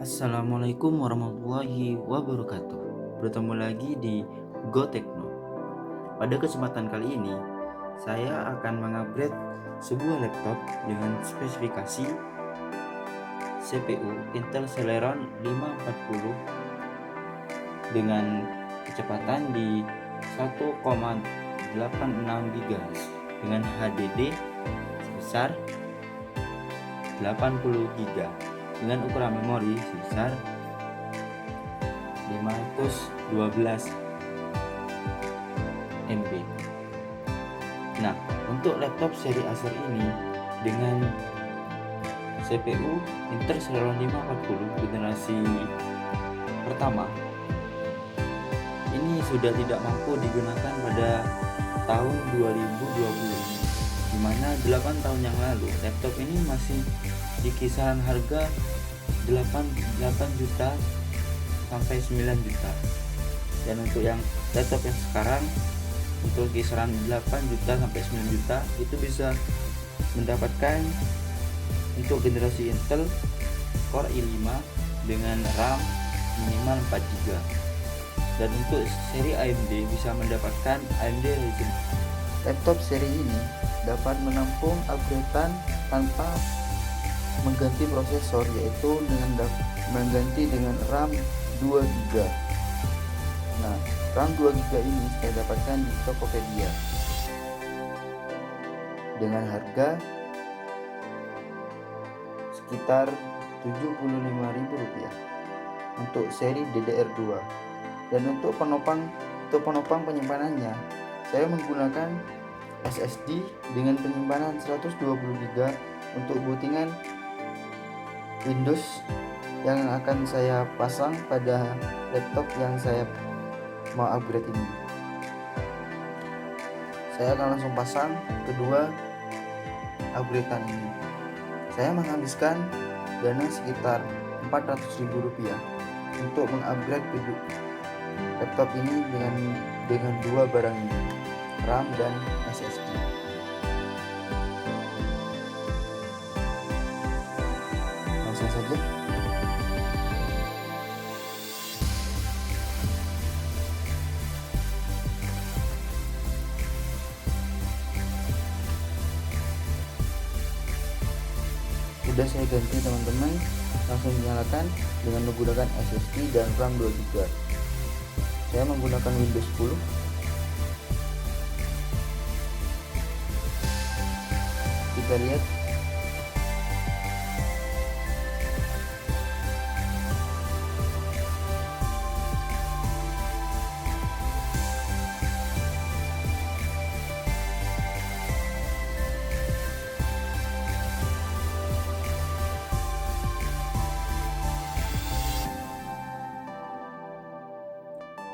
Assalamualaikum warahmatullahi wabarakatuh. Bertemu lagi di Go Tekno. Pada kesempatan kali ini, saya akan mengupgrade sebuah laptop dengan spesifikasi CPU Intel Celeron 540 dengan kecepatan di 1,86 GHz dengan HDD sebesar 80 GB dengan ukuran memori sebesar 512 MB. Nah, untuk laptop seri Acer ini dengan CPU Intel Celeron 540 generasi pertama ini sudah tidak mampu digunakan pada tahun 2020, di mana 8 tahun yang lalu laptop ini masih di kisaran harga 8 juta sampai 9 juta. Dan untuk yang laptop yang sekarang untuk kisaran 8 juta sampai 9 juta itu bisa mendapatkan untuk generasi Intel Core i5 dengan RAM minimal 4 GB. Dan untuk seri AMD bisa mendapatkan AMD Ryzen. Laptop seri ini dapat menampung upgradean tanpa mengganti prosesor, yaitu dengan mengganti dengan RAM 2 GB. Nah, RAM 2 GB ini saya dapatkan di Tokopedia dengan harga sekitar Rp75.000 untuk seri DDR2. Dan untuk penopang penyimpanannya, saya menggunakan SSD dengan penyimpanan 120 GB untuk bootingan Windows yang akan saya pasang pada laptop yang saya mau upgrade ini. Saya akan langsung pasang kedua upgradean ini. Saya menghabiskan dana sekitar Rp400.000 untuk mengupgrade laptop ini dengan dua barang ini, RAM dan SSD. Langsung saja. Sudah saya ganti teman-teman, langsung nyalakan dengan menggunakan SSD dan RAM 2 GB. Saya menggunakan Windows 10. Kita lihat.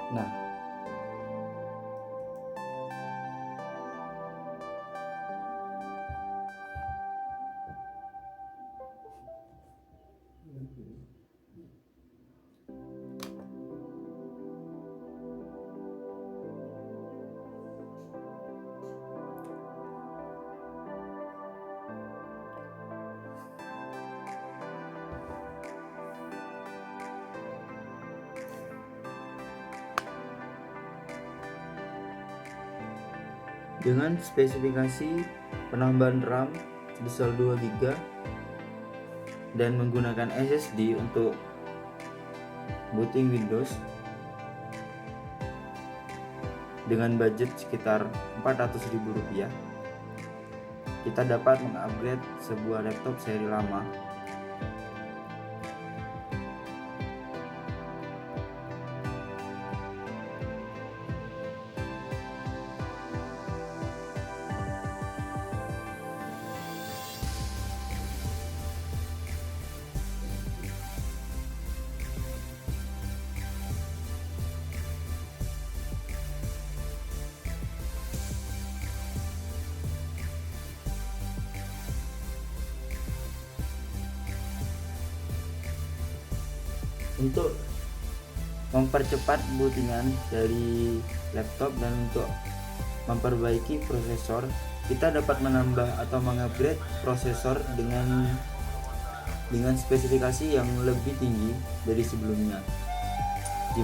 Nah, dengan spesifikasi penambahan RAM sebesar 2 GB dan menggunakan SSD untuk booting Windows dengan budget sekitar Rp400.000, kita dapat mengupgrade sebuah laptop seri lama untuk mempercepat bootingan dari laptop. Dan untuk memperbaiki prosesor, kita dapat menambah atau mengupgrade prosesor dengan dengan spesifikasi yang lebih tinggi dari sebelumnya, di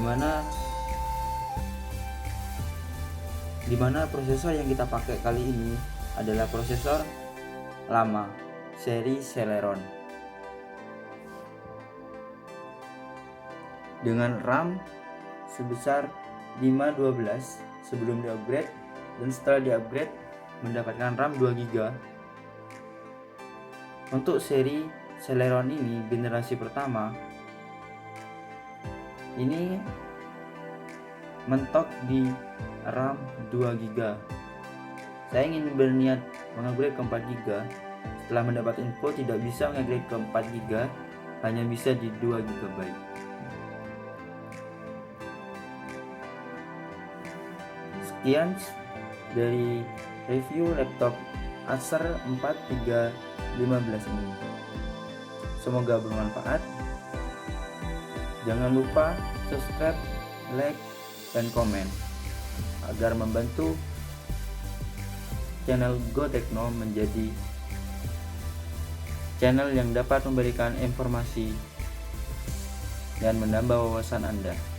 mana prosesor yang kita pakai kali ini adalah prosesor lama seri Celeron dengan RAM sebesar 512 sebelum di-upgrade, dan setelah di-upgrade mendapatkan RAM 2GB. Untuk seri Celeron ini generasi pertama ini mentok di RAM 2GB. Saya ingin berniat mengupgrade ke 4GB. Setelah mendapat info tidak bisa mengupgrade ke 4GB, hanya bisa di 2GB. Sekian dari review laptop Acer 4315 ini. Semoga bermanfaat. Jangan lupa subscribe, like, dan komen agar membantu channel GoTechno menjadi channel yang dapat memberikan informasi dan menambah wawasan Anda.